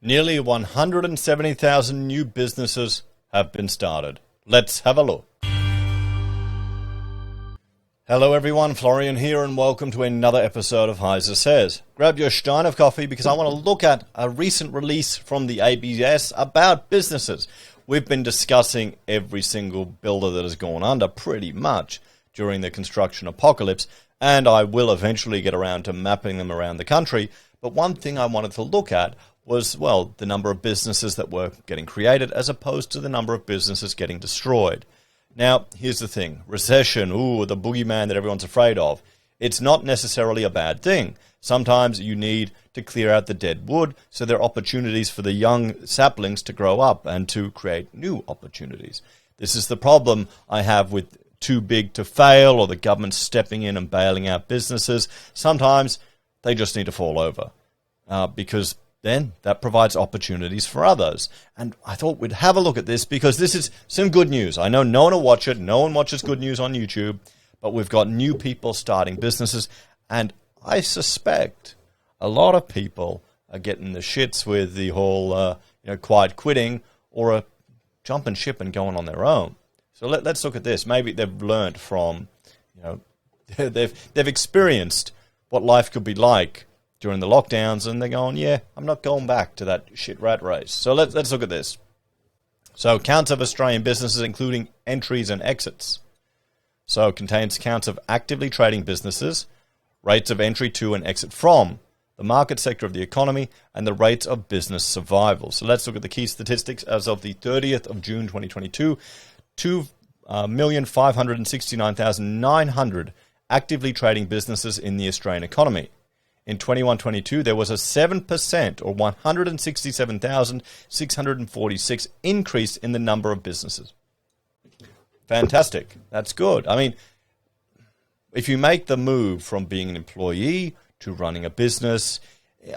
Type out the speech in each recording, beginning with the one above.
Nearly 170,000 new businesses have been started. Let's have a look. Hello everyone, Florian here and welcome to another episode of HeiseSays. Grab your stein of coffee because I want to look at a recent release from the ABS about businesses. We've been discussing every single builder that has gone under pretty much during the construction apocalypse, and I will eventually get around to mapping them around the country. But one thing I wanted to look at was, well, the number of businesses that were getting created as opposed to the number of businesses getting destroyed. Now, here's the thing. Recession, the boogeyman that everyone's afraid of. It's not necessarily a bad thing. Sometimes you need to clear out the dead wood so there are opportunities for the young saplings to grow up and to create new opportunities. This is the problem I have with too big to fail or the government stepping in and bailing out businesses. Sometimes they just need to fall over because then that provides opportunities for others. And I thought we'd have a look at this because this is some good news. I know no one will watch it. No one watches good news on YouTube. But we've got new people starting businesses. And I suspect a lot of people are getting the shits with the whole quiet quitting or a jumping ship and going on their own. So let's look at this. Maybe they've learned from, they've experienced what life could be like during the lockdowns, and they're going, yeah, I'm not going back to that shit rat race. So let's look at this. So counts of Australian businesses, including entries and exits. So it contains counts of actively trading businesses, rates of entry to and exit from, the market sector of the economy, and the rates of business survival. So let's look at the key statistics as of the 30th of June 2022. 2,569,900 actively trading businesses in the Australian economy. In 21-22, there was a 7% or 167,646 increase in the number of businesses. Fantastic. That's good. I mean, if you make the move from being an employee to running a business,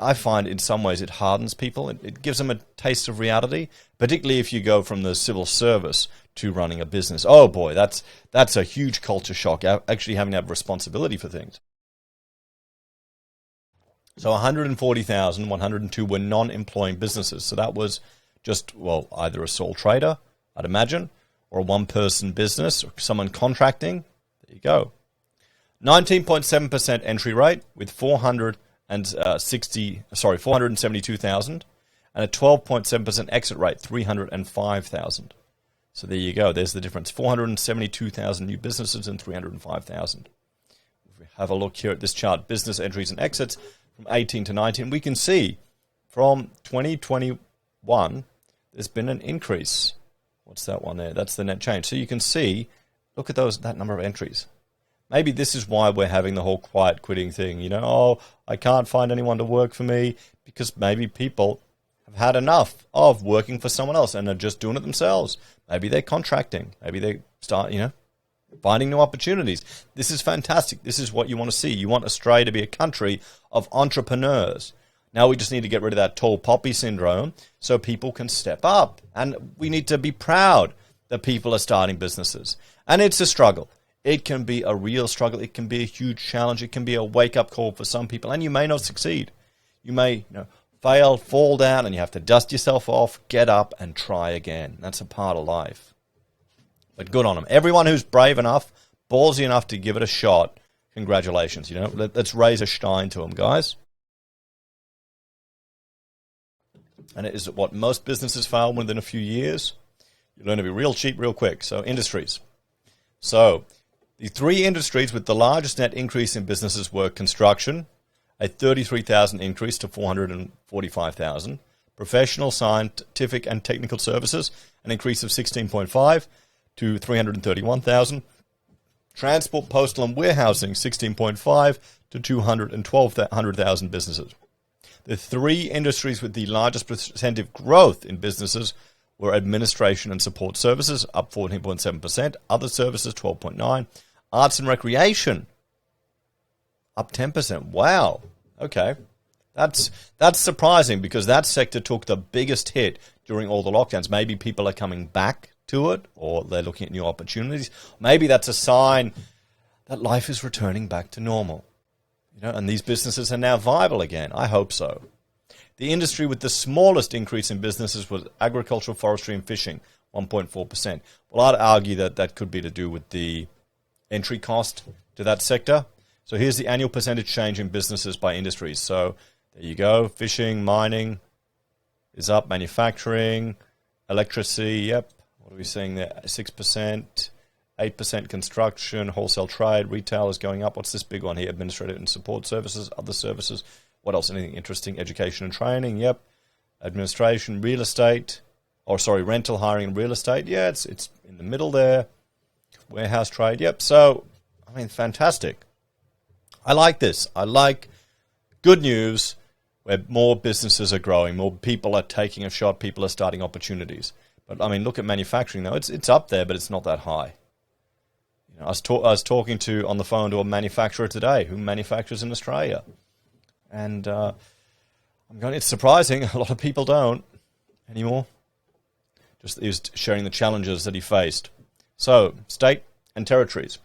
I find in some ways it hardens people. It gives them a taste of reality, particularly if you go from the civil service to running a business. Oh boy, that's a huge culture shock, actually having to have responsibility for things. So 140,102 were non-employing businesses. So that was just, either a sole trader, I'd imagine, or a one-person business, or someone contracting. There you go. 19.7% entry rate with 472,000, and a 12.7% exit rate, 305,000. So there you go. There's the difference. 472,000 new businesses and 305,000. If we have a look here at this chart, business entries and exits, from 18 to 19, we can see from 2021, there's been an increase. What's that one there? That's the net change. So you can see, look at that number of entries. Maybe this is why we're having the whole quiet quitting thing. I can't find anyone to work for me because maybe people have had enough of working for someone else and are just doing it themselves. Maybe they're contracting. Maybe they start, finding new opportunities. This is fantastic. This is what you want to see. You want Australia to be a country of entrepreneurs. Now we just need to get rid of that tall poppy syndrome so people can step up. And we need to be proud that people are starting businesses. And it's a struggle. It can be a real struggle. It can be a huge challenge. It can be a wake-up call for some people. And you may not succeed. You may fail, fall down, and you have to dust yourself off, get up, and try again. That's a part of life. But good on them. Everyone who's brave enough, ballsy enough to give it a shot, congratulations. Let's raise a stein to them, guys. And it is what most businesses fail within a few years. You learn to be real cheap real quick. So industries. So the three industries with the largest net increase in businesses were construction, a 33,000 increase to 445,000. Professional, scientific, and technical services, an increase of 16.5 to 331,000. Transport, postal, and warehousing, 16.5 to 212,000 businesses. The three industries with the largest percentage growth in businesses were administration and support services, up 14.7%, other services, 12.9%, arts and recreation, up 10%. Wow. Okay. That's surprising because that sector took the biggest hit during all the lockdowns. Maybe people are coming back to it or they're looking at new opportunities. Maybe that's a sign that life is returning back to normal. And these businesses are now viable again. I hope so. The industry with the smallest increase in businesses was agricultural, forestry, and fishing, 1.4%. Well, I'd argue that that could be to do with the entry cost to that sector. So here's the annual percentage change in businesses by industries. So there you go. Fishing, mining is up. Manufacturing, electricity, yep. What are we seeing there? 6%, 8% construction, wholesale trade, retail is going up. What's this big one here? Administrative and support services, other services. What else? Anything interesting? Education and training, yep. Administration, real estate, rental, hiring, and real estate. Yeah, it's in the middle there. Warehouse trade, yep. So, I mean, fantastic. I like this. I like good news where more businesses are growing, more people are taking a shot, people are starting opportunities. But, I mean, look at manufacturing, though. It's up there, but it's not that high. You know, I was talking on the phone to a manufacturer today who manufactures in Australia. And it's surprising. A lot of people don't anymore. Just he was sharing the challenges that he faced. So, state and territories.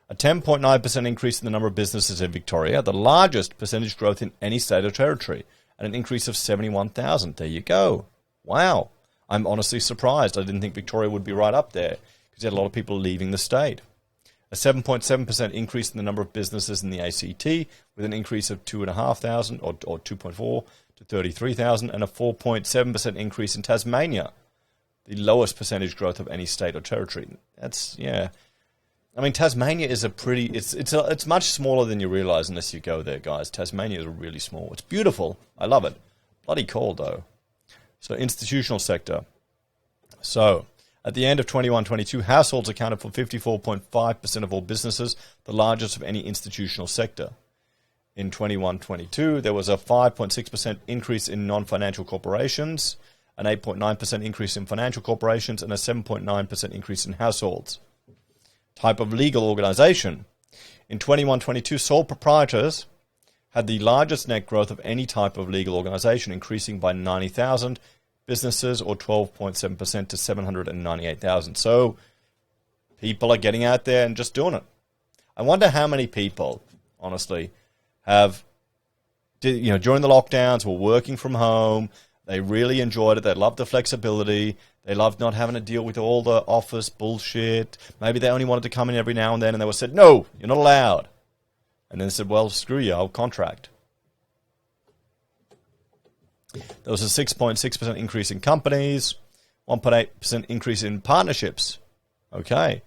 A 10.9% increase in the number of businesses in Victoria, the largest percentage growth in any state or territory, and an increase of 71,000. There you go. Wow. I'm honestly surprised. I didn't think Victoria would be right up there because you had a lot of people leaving the state. A 7.7% increase in the number of businesses in the ACT, with an increase of 2,500 or 2.4 to 33,000, and a 4.7% increase in Tasmania, the lowest percentage growth of any state or territory. Yeah. I mean, Tasmania is it's much smaller than you realize unless you go there, guys. Tasmania is really small. It's beautiful. I love it. Bloody cold, though. So, institutional sector. So, at the end of 21-22, households accounted for 54.5% of all businesses, the largest of any institutional sector. In 21-22, there was a 5.6% increase in non-financial corporations, an 8.9% increase in financial corporations, and a 7.9% increase in households. Type of legal organization. In 21-22, sole proprietors had the largest net growth of any type of legal organization, increasing by 90,000 businesses or 12.7% to 798,000. So people are getting out there and just doing it. I wonder how many people, honestly, have, during the lockdowns, were working from home. They really enjoyed it. They loved the flexibility. They loved not having to deal with all the office bullshit. Maybe they only wanted to come in every now and then, and they were said, no, you're not allowed. And then they said, well, screw you, I'll contract. There was a 6.6% increase in companies, 1.8% increase in partnerships, okay,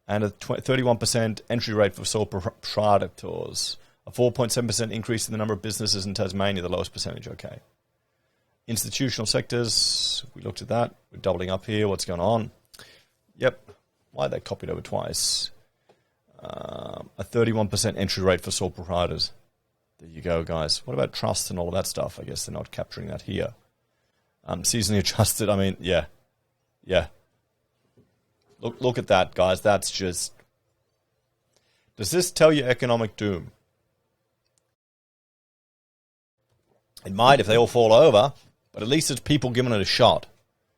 and a 31% entry rate for sole proprietors, a 4.7% increase in the number of businesses in Tasmania, the lowest percentage, okay. Institutional sectors, we looked at that. We're doubling up here. What's going on? Yep. Why they copied over twice? A 31% entry rate for sole proprietors. There you go, guys. What about trusts and all of that stuff? I guess they're not capturing that here. Seasonally adjusted, I mean, yeah. Look at that, guys. That's just... Does this tell you economic doom? It might if they all fall over, but at least it's people giving it a shot.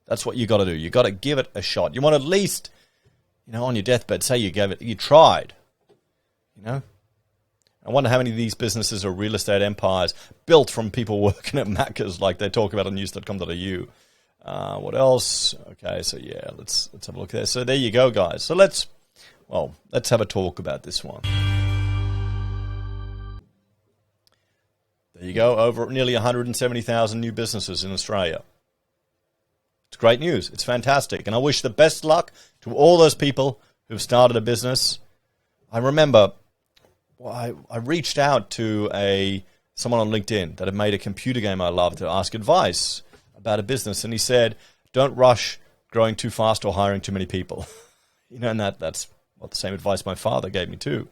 That's what you got to do. You got to give it a shot. You want to at least, on your deathbed, say you tried. I wonder how many of these businesses are real estate empires built from people working at Macca's, like they talk about on news.com.au. What else? Okay, so yeah, let's have a look there. So there you go, guys. So let's have a talk about this one. There you go, over nearly 170,000 new businesses in Australia. It's great news. It's fantastic. And I wish the best luck to all those people who've started a business. I remember I reached out to someone on LinkedIn that had made a computer game I loved to ask advice about a business. And he said, don't rush growing too fast or hiring too many people. And that's the same advice my father gave me too.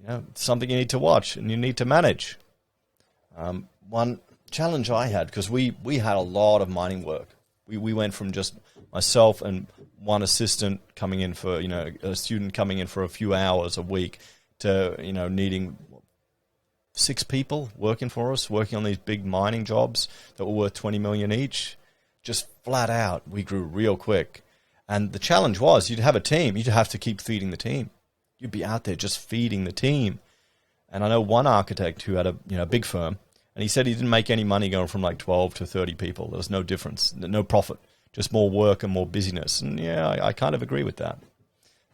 It's something you need to watch and you need to manage. One challenge I had, because we had a lot of mining work. We went from just myself and one assistant coming in for, a student coming in for a few hours a week to, needing 6 people working for us, working on these big mining jobs that were worth 20 million each. Just flat out, we grew real quick. And the challenge was you'd have a team. You'd have to keep feeding the team. You'd be out there just feeding the team. And I know one architect who had a big firm, And he said he didn't make any money going from like 12 to 30 people. There was no difference, no profit, just more work and more busyness. And yeah, I kind of agree with that.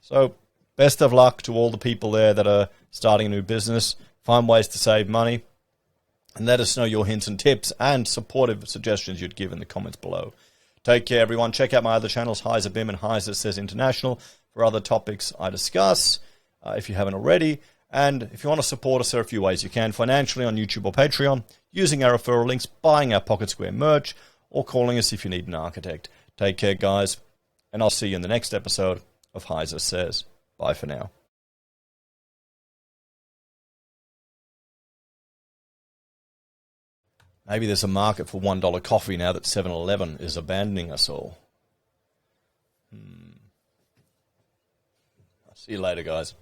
So best of luck to all the people there that are starting a new business. Find ways to save money. And let us know your hints and tips and supportive suggestions you'd give in the comments below. Take care, everyone. Check out my other channels, HeiseBim and HeiseSays International, for other topics I discuss, if you haven't already. And if you want to support us, there are a few ways you can. Financially on YouTube or Patreon, using our referral links, buying our Pocket Square merch, or calling us if you need an architect. Take care, guys. And I'll see you in the next episode of HeiseSays. Bye for now. Maybe there's a market for $1 coffee now that 7-Eleven is abandoning us all. I'll see you later, guys.